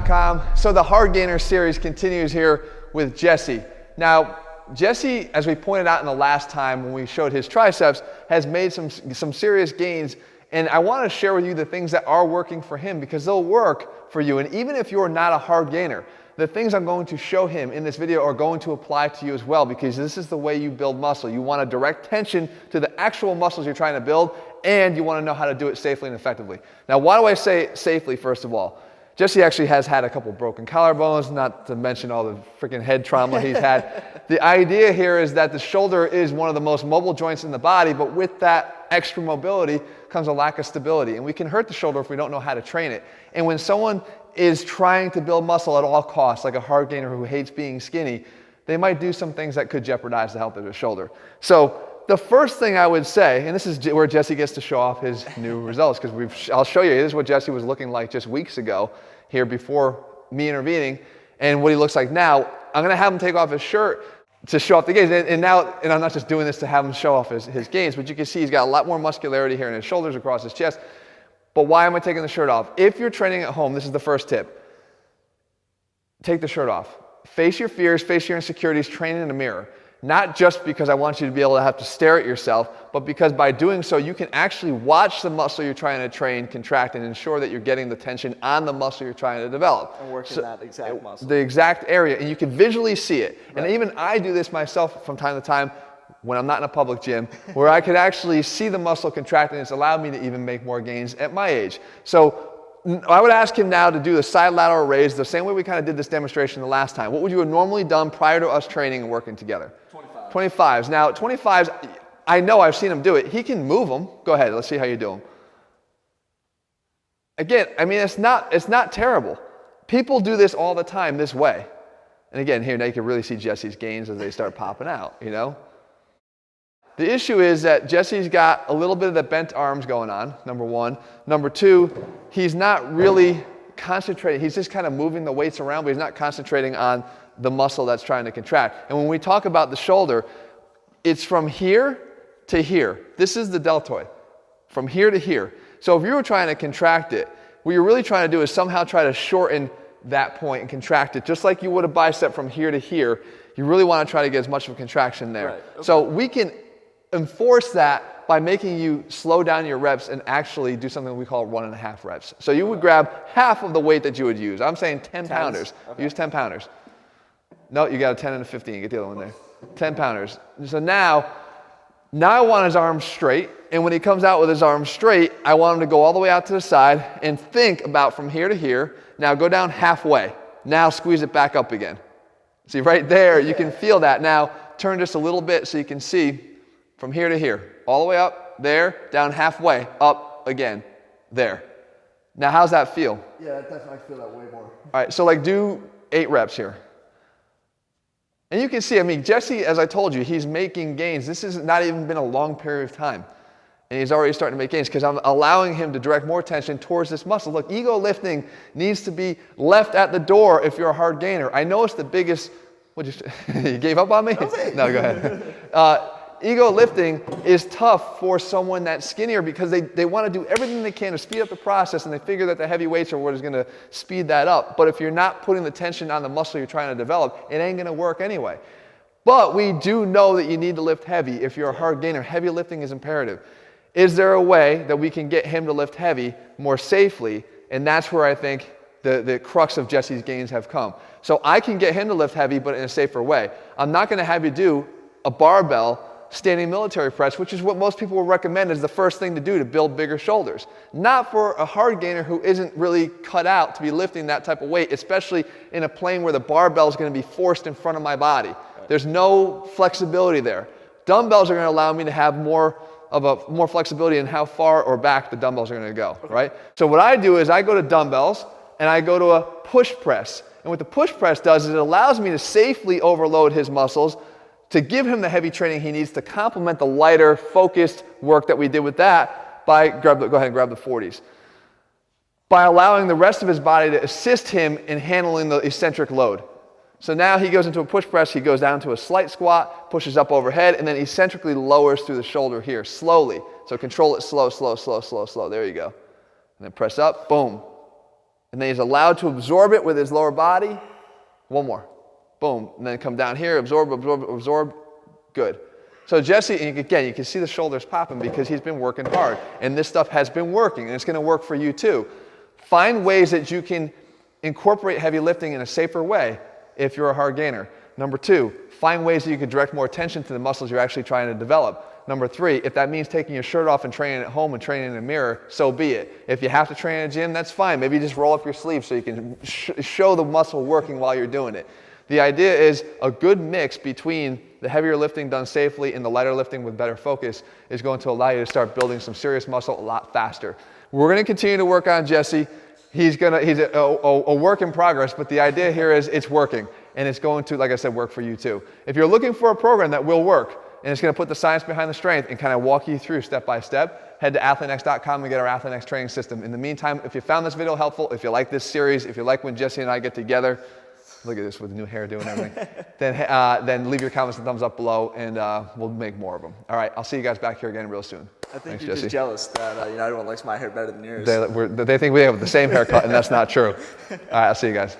HardGainer.com. So the Hard Gainer series continues here with Jesse. Now, Jesse, as we pointed out in the last time when we showed his triceps, has made some serious gains. And I want to share with you the things that are working for him because they'll work for you. And even if you're not a hard gainer, the things I'm going to show him in this video are going to apply to you as well because this is the way you build muscle. You want to direct tension to the actual muscles you're trying to build, and you want to know how to do it safely and effectively. Now, why do I say safely, first of all? Jesse actually has had a couple broken collarbones, not to mention all the freaking head trauma he's had. The idea here is that the shoulder is one of the most mobile joints in the body, but with that extra mobility comes a lack of stability. And we can hurt the shoulder if we don't know how to train it. And when someone is trying to build muscle at all costs, like a hard gainer who hates being skinny, they might do some things that could jeopardize the health of their shoulder. So the first thing I would say, and this is where Jesse gets to show off his new results, because I'll show you, this is what Jesse was looking like just weeks ago here before me intervening, and what he looks like now. I'm going to have him take off his shirt to show off the gains, and I'm not just doing this to have him show off his gains, but you can see he's got a lot more muscularity here in his shoulders, across his chest. But why am I taking the shirt off? If you're training at home, this is the first tip. Take the shirt off. Face your fears, face your insecurities, train in a mirror. Not just because I want you to be able to have to stare at yourself, but because by doing so, you can actually watch the muscle you're trying to train contract and ensure that you're getting the tension on the muscle you're trying to develop. And working that exact muscle. The exact area, and you can visually see it. Right. And even I do this myself from time to time when I'm not in a public gym, where I could actually see the muscle contract, and it's allowed me to even make more gains at my age. So I would ask him now to do the side lateral raise the same way we kind of did this demonstration the last time. What would you have normally done prior to us training and working together? 25s. Now, 25s, I know I've seen him do it. He can move them. Go ahead. Let's see how you do them. Again, I mean, it's not terrible. People do this all the time this way. And again, here, now you can really see Jesse's gains as they start popping out, you know? The issue is that Jesse's got a little bit of the bent arms going on, number one. Number two, he's not really concentrating. He's just kind of moving the weights around, but he's not concentrating on the muscle that's trying to contract. And when we talk about the shoulder, it's from here to here. This is the deltoid, from here to here. So if you were trying to contract it, what you're really trying to do is somehow try to shorten that point and contract it, just like you would a bicep from here to here. You really want to try to get as much of a contraction there. Right. Okay. So we can enforce that by making you slow down your reps and actually do something we call 1.5 reps. So you would grab half of the weight that you would use. I'm saying 10 pounders. Okay. Use 10 pounders. No, you got a 10 and a 15. Get the other one there. 10 pounders. So now I want his arms straight. And when he comes out with his arms straight, I want him to go all the way out to the side and think about from here to here. Now go down halfway. Now squeeze it back up again. See, right there, you can feel that. Now turn just a little bit so you can see from here to here. All the way up, there, down halfway, up again, there. Now how's that feel? Yeah, that definitely feel that way more. All right, so like do 8 reps here. And you can see, I mean, Jesse, as I told you, he's making gains. This has not even been a long period of time. And he's already starting to make gains because I'm allowing him to direct more attention towards this muscle. Look, ego lifting needs to be left at the door if you're a hard gainer. I know it's the biggest, you gave up on me? No, go ahead. Ego lifting is tough for someone that's skinnier because they want to do everything they can to speed up the process, and they figure that the heavy weights are what is going to speed that up. But if you're not putting the tension on the muscle you're trying to develop, it ain't going to work anyway. But we do know that you need to lift heavy. If you're a hard gainer, heavy lifting is imperative. Is there a way that we can get him to lift heavy more safely? And that's where I think the crux of Jesse's gains have come. So I can get him to lift heavy, but in a safer way. I'm not going to have you do a barbell standing military press, which is what most people will recommend as the first thing to do to build bigger shoulders. Not for a hard gainer who isn't really cut out to be lifting that type of weight, especially in a plane where the barbell is going to be forced in front of my body. There's no flexibility there. Dumbbells are going to allow me to have more flexibility in how far or back the dumbbells are going to go, right? So what I do is I go to dumbbells and I go to a push press. And what the push press does is it allows me to safely overload his muscles to give him the heavy training he needs to complement the lighter, focused work that we did with that by, go ahead and grab the 40s. By allowing the rest of his body to assist him in handling the eccentric load. So now he goes into a push press, he goes down to a slight squat, pushes up overhead, and then eccentrically lowers through the shoulder here, slowly. So control it slow, slow, slow, slow, slow. There you go. And then press up, boom. And then he's allowed to absorb it with his lower body. One more. Boom. And then come down here, absorb, absorb, absorb. Good. So Jesse, and again, you can see the shoulders popping because he's been working hard. And this stuff has been working, and it's going to work for you too. Find ways that you can incorporate heavy lifting in a safer way if you're a hard gainer. Number 2, find ways that you can direct more attention to the muscles you're actually trying to develop. Number 3, if that means taking your shirt off and training at home and training in a mirror, so be it. If you have to train in a gym, that's fine. Maybe just roll up your sleeves so you can show the muscle working while you're doing it. The idea is a good mix between the heavier lifting done safely and the lighter lifting with better focus is going to allow you to start building some serious muscle a lot faster. We're going to continue to work on Jesse. He's a work in progress, but the idea here is it's working, and it's going to, like I said, work for you too. If you're looking for a program that will work, and it's going to put the science behind the strength and kind of walk you through step by step, head to ATHLEAN-X.com and get our ATHLEAN-X training system. In the meantime, if you found this video helpful, if you like this series, if you like when Jesse and I get together, look at this with the new hairdo and everything, then leave your comments and thumbs up below, and we'll make more of them. All right, I'll see you guys back here again real soon. I think Thanks, you're Jesse. just jealous that everyone likes my hair better than yours. They think we have the same haircut, and that's not true. All right, I'll see you guys.